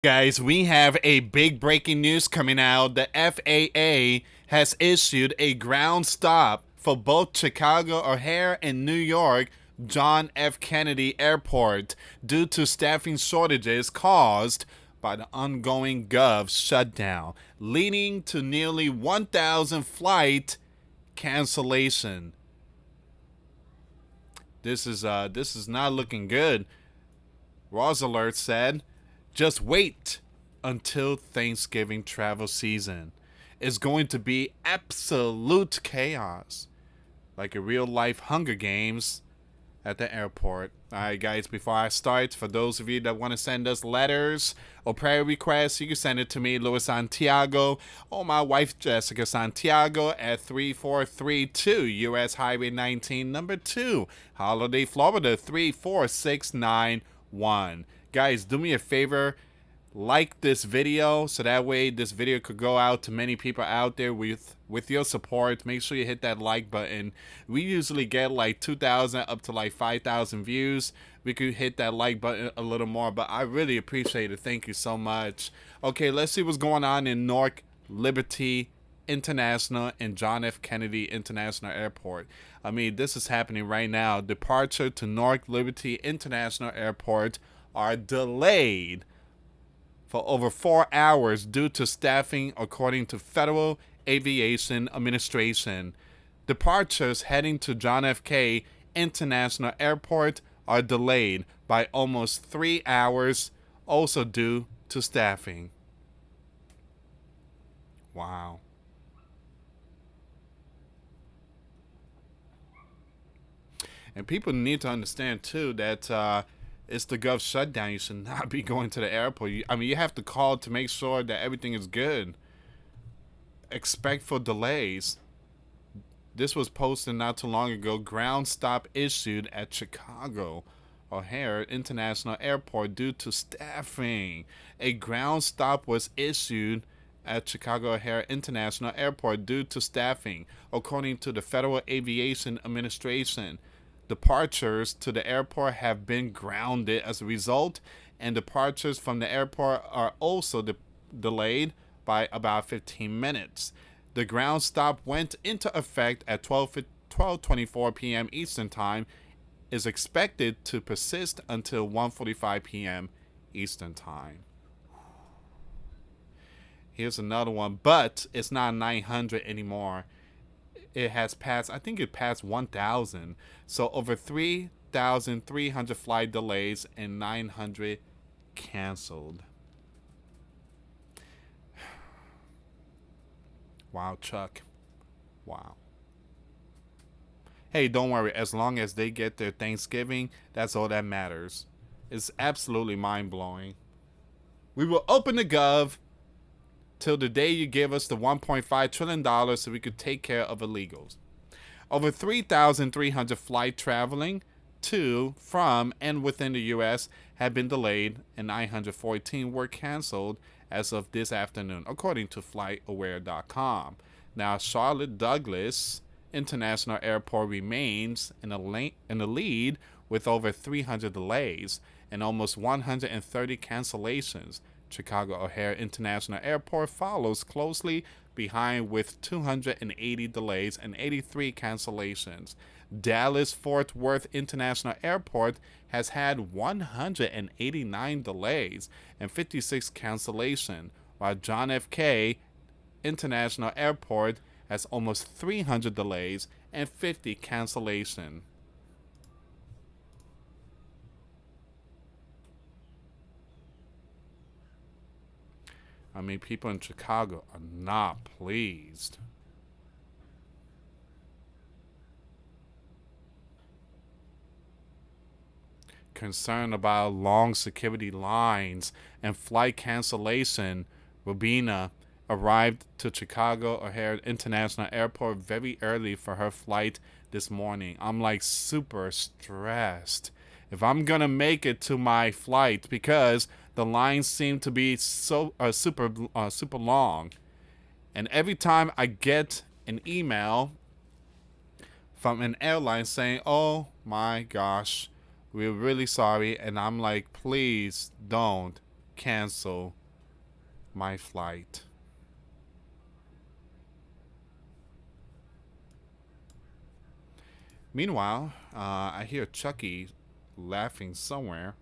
Guys, we have a big breaking news coming out. The FAA has issued a ground stop for both Chicago O'Hare and New York John F. Kennedy Airport due to staffing shortages caused by the ongoing Gov shutdown, leading to nearly 1,000 flight cancellation. This is not looking good. Rosalert said, just wait until Thanksgiving travel season. It's going to be absolute chaos, like a real life Hunger Games at the airport. Alright, guys, before I start, for those of you that want to send us letters or prayer requests, you can send it to me, US Santiago, or my wife, Jessica Santiago, at 3432 US Highway 19, number 2, Holiday, Florida, 34691. Guys, do me a favor, like this video so that way this video could go out to many people out there. With your support, make sure you hit that like button. We usually get like 2,000 up to like 5,000 views. We could hit that like button a little more, but I really appreciate it. Thank you so much. Okay, let's see what's going on in Newark Liberty International and John F. Kennedy International Airport. I mean, this is happening right now. Departure to Newark Liberty International Airport are delayed for over 4 hours due to staffing, according to Federal Aviation Administration. Departures heading to John F. K. International Airport are delayed by almost 3 hours, also due to staffing. Wow. And people need to understand, too, that it's the Gov shutdown. You should not be going to the airport. You have to call to make sure that everything is good. Expect for delays. This was posted not too long ago. Ground stop issued at Chicago O'Hare International Airport due to staffing. A ground stop was issued at Chicago O'Hare International Airport due to staffing, according to the Federal Aviation Administration. Departures to the airport have been grounded as a result, and departures from the airport are also delayed by about 15 minutes. The ground stop went into effect at 12:24 p.m. Eastern Time, is expected to persist until 1:45 p.m. Eastern Time. Here's another one, but it's not 900 anymore. It has passed, I think it passed 1,000. So over 3,300 flight delays and 900 canceled. Wow, Chuck. Wow. Hey, don't worry. As long as they get their Thanksgiving, that's all that matters. It's absolutely mind-blowing. We will open the Gov till the day you give us the $1.5 trillion so we could take care of illegals. Over 3,300 flight traveling to, from, and within the U.S. have been delayed, and 914 were canceled as of this afternoon, according to FlightAware.com. Now, Charlotte Douglas International Airport remains in the lead with over 300 delays and almost 130 cancellations. Chicago O'Hare International Airport follows closely behind with 280 delays and 83 cancellations. Dallas-Fort Worth International Airport has had 189 delays and 56 cancellations, while John F. K. International Airport has almost 300 delays and 50 cancellations. I mean, people in Chicago are not pleased. Concerned about long security lines and flight cancellation, Rubina arrived to Chicago O'Hare International Airport very early for her flight this morning. I'm like super stressed if I'm gonna make it to my flight because the lines seem to be so super long, and every time I get an email from an airline saying, "Oh my gosh, we're really sorry," and I'm like, please don't cancel my flight. Meanwhile, I hear Chucky laughing somewhere.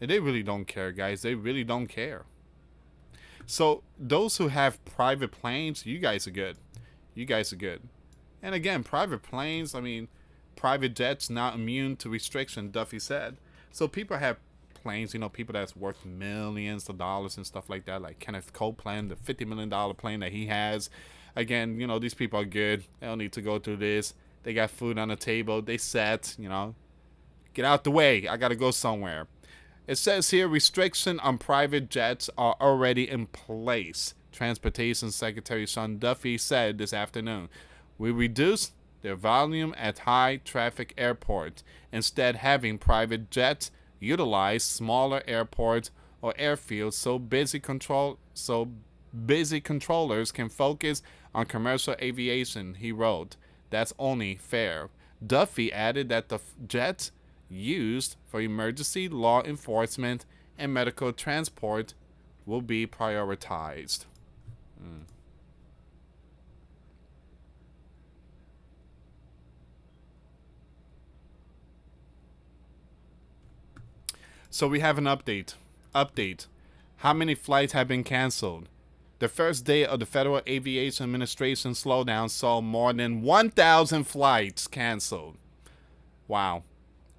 And they really don't care, guys. They really don't care. So, those who have private planes, you guys are good. You guys are good. And again, private planes, I mean, private jets not immune to restriction, Duffy said. So, people have planes, you know, people that's worth millions of dollars and stuff like that, like Kenneth Copeland, the $50 million plane that he has. Again, you know, these people are good. They don't need to go through this. They got food on the table. They set, you know, get out the way. I got to go somewhere. It says here restrictions on private jets are already in place. Transportation Secretary Sean Duffy said this afternoon. We reduced their volume at high traffic airports, instead having private jets utilize smaller airports or airfields so busy controllers can focus on commercial aviation, he wrote. That's only fair. Duffy added that the jets used for emergency law enforcement and medical transport will be prioritized. So we have an update. How many flights have been canceled? The first day of the Federal Aviation Administration slowdown saw more than 1,000 flights canceled. Wow.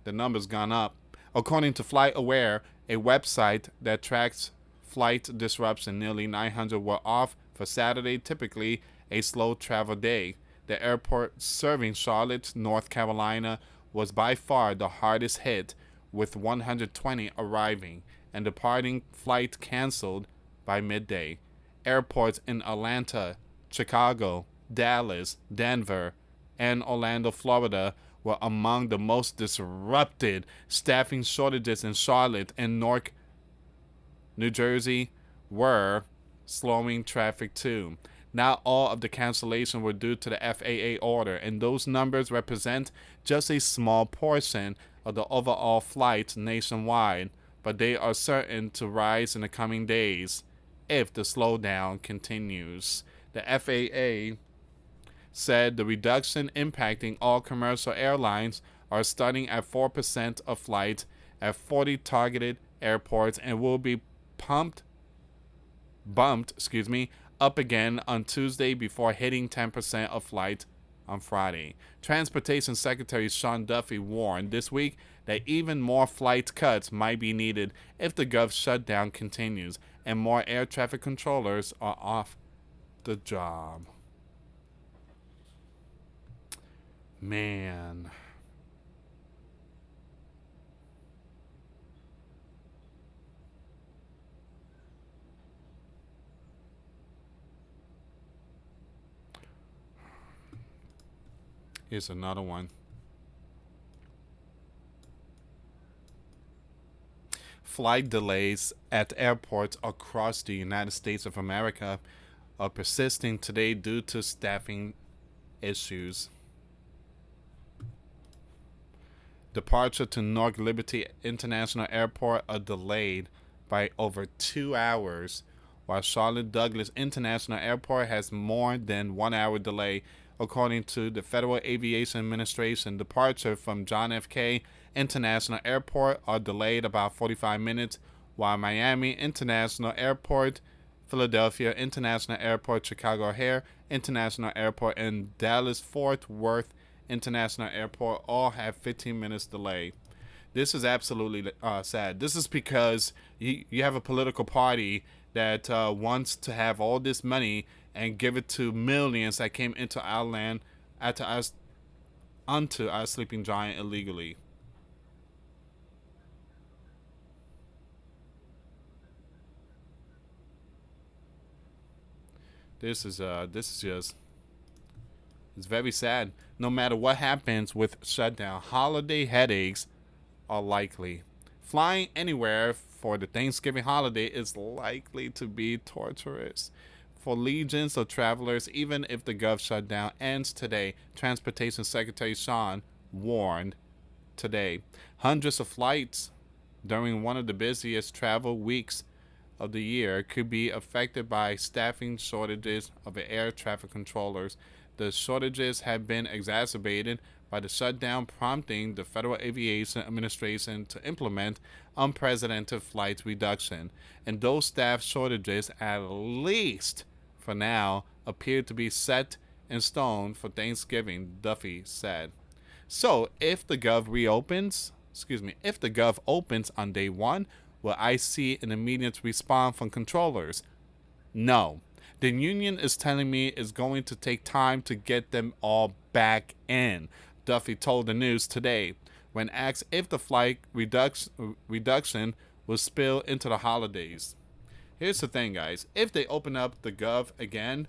The number's gone up. According to FlightAware, a website that tracks flight disruption, nearly 900 were off for Saturday, typically a slow travel day. The airport serving Charlotte, North Carolina, was by far the hardest hit, with 120 arriving and departing flight canceled by midday. Airports in Atlanta, Chicago, Dallas, Denver, and Orlando, Florida were among the most disrupted. Staffing shortages in Charlotte and Newark, New Jersey were slowing traffic too. Not all of the cancellations were due to the FAA order, and those numbers represent just a small portion of the overall flights nationwide, but they are certain to rise in the coming days if the slowdown continues. The FAA said the reduction impacting all commercial airlines are starting at 4% of flights at 40 targeted airports and will be bumped up again on Tuesday before hitting 10% of flights on Friday. Transportation Secretary Sean Duffy warned this week that even more flight cuts might be needed if the gov shutdown continues and more air traffic controllers are off the job. Man. Here's another one. Flight delays at airports across the United States of America are persisting today due to staffing issues. Departure to Newark Liberty International Airport are delayed by over 2 hours, while Charlotte Douglas International Airport has more than 1 hour delay. According to the Federal Aviation Administration, departure from John F. K. International Airport are delayed about 45 minutes, while Miami International Airport, Philadelphia International Airport, Chicago O'Hare International Airport, and Dallas-Fort Worth International Airport all have 15 minutes delay. This is absolutely sad. This is because you have a political party that wants to have all this money and give it to millions that came into our land onto our sleeping giant illegally. This is just, it's very sad. No matter what happens with shutdown, holiday headaches are likely. Flying anywhere for the Thanksgiving holiday is likely to be torturous for legions of travelers, even if the gov shutdown ends today. Transportation Secretary Sean warned today. Hundreds of flights during one of the busiest travel weeks of the year could be affected by staffing shortages of air traffic controllers. The shortages have been exacerbated by the shutdown, prompting the Federal Aviation Administration to implement unprecedented flight reduction. And those staff shortages, at least for now, appear to be set in stone for Thanksgiving, Duffy said. So, if the Gov opens on day one, will I see an immediate response from controllers? No. The union is telling me it's going to take time to get them all back in, Duffy told the news today when asked if the flight reduction will spill into the holidays. Here's the thing, guys. If they open up the Gov again,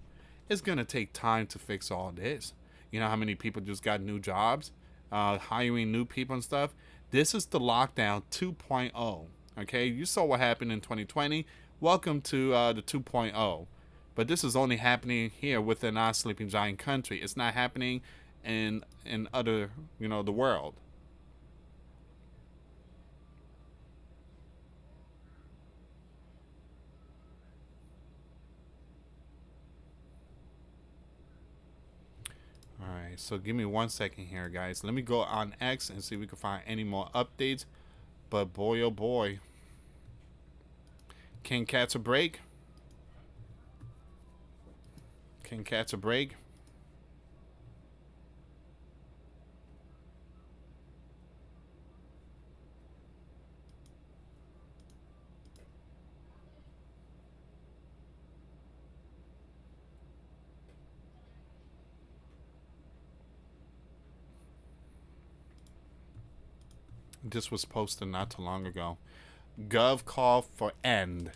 it's going to take time to fix all this. You know how many people just got new jobs, hiring new people and stuff? This is the lockdown 2.0. Okay, you saw what happened in 2020. Welcome to the 2.0. But this is only happening here within our sleeping giant country. It's not happening in other, the world. All right, so give me 1 second here, guys. Let me go on X and see if we can find any more updates. But boy, oh boy, can catch a break. Can catch a break. This was posted not too long ago. Gov call for end.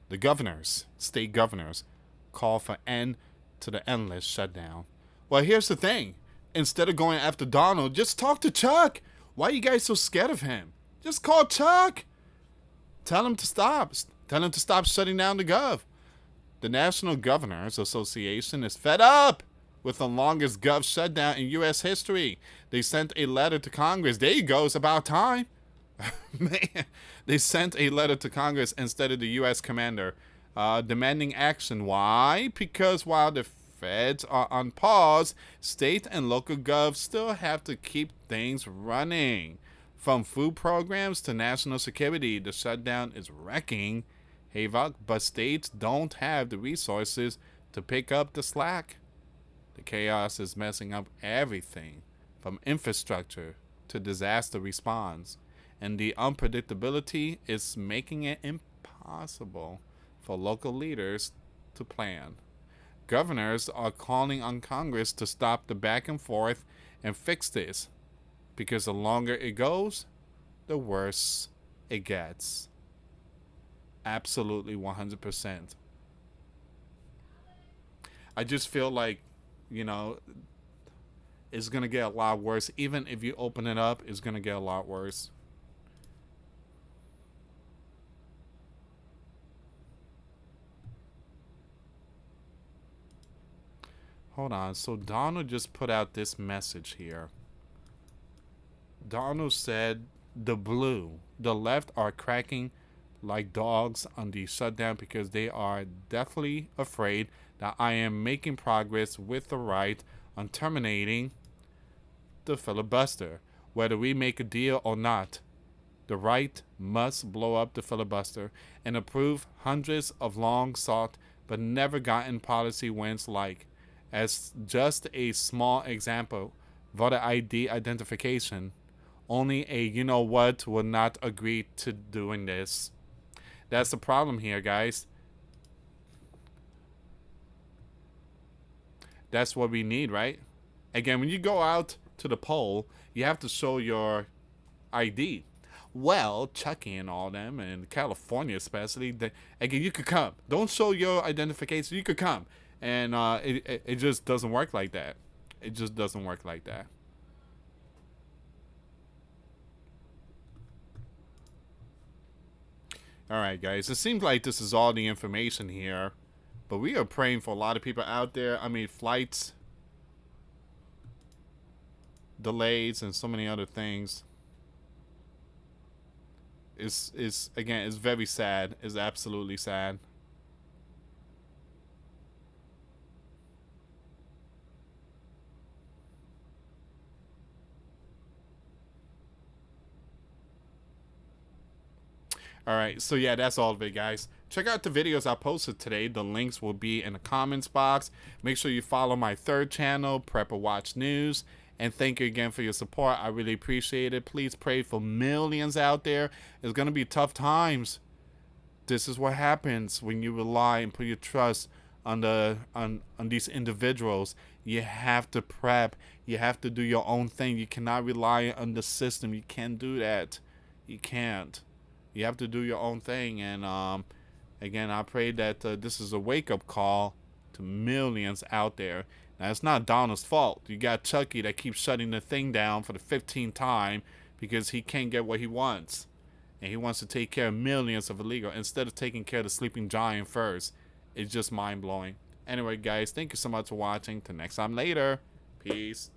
The governors, state governors, call for end to the endless shutdown. Well, here's the thing. Instead of going after Donald, just talk to Chuck. Why are you guys so scared of him? Just call Chuck. Tell him to stop. Tell him to stop shutting down the Gov. The National Governors Association is fed up with the longest Gov shutdown in U.S. history. They sent a letter to Congress. There you go. It's about time. Man, they sent a letter to Congress instead of the U.S. commander, demanding action. Why? Because while the feds are on pause, state and local govs still have to keep things running. From food programs to national security, the shutdown is wrecking havoc, but states don't have the resources to pick up the slack. The chaos is messing up everything, from infrastructure to disaster response, and the unpredictability is making it impossible for local leaders to plan. Governors are calling on Congress to stop the back and forth and fix this, because the longer it goes, the worse it gets. Absolutely 100%. I just feel like, it's going to get a lot worse. Even if you open it up, it's going to get a lot worse. Hold on. So Donald just put out this message here. Donald said the left are cracking like dogs on the shutdown because they are deathly afraid that I am making progress with the right on terminating the filibuster. Whether we make a deal or not, the right must blow up the filibuster and approve hundreds of long sought but never gotten policy wins like, as just a small example, voter ID identification. Only a you-know-what will not agree to doing this. That's the problem here, guys. That's what we need, right? Again, when you go out to the poll, you have to show your ID. Well, Chucky and all them, and California especially, again, you could come. Don't show your identification. You could come. And it just doesn't work like that. It just doesn't work like that. All right, guys. It seems like this is all the information here. But we are praying for a lot of people out there. I mean, flights, delays, and so many other things. is again, it's very sad. It's absolutely sad. All right, so yeah, that's all of it, guys. Check out the videos I posted today. The links will be in the comments box. Make sure you follow my third channel, Prepper Watch News. And thank you again for your support. I really appreciate it. Please pray for millions out there. It's going to be tough times. This is what happens when you rely and put your trust on these individuals. You have to prep. You have to do your own thing. You cannot rely on the system. You can't do that. You can't. You have to do your own thing. And again, I pray that this is a wake-up call to millions out there. Now, it's not Donald's fault. You got Chucky that keeps shutting the thing down for the 15th time because he can't get what he wants. And he wants to take care of millions of illegal instead of taking care of the sleeping giant first. It's just mind-blowing. Anyway, guys, thank you so much for watching. Till next time later. Peace.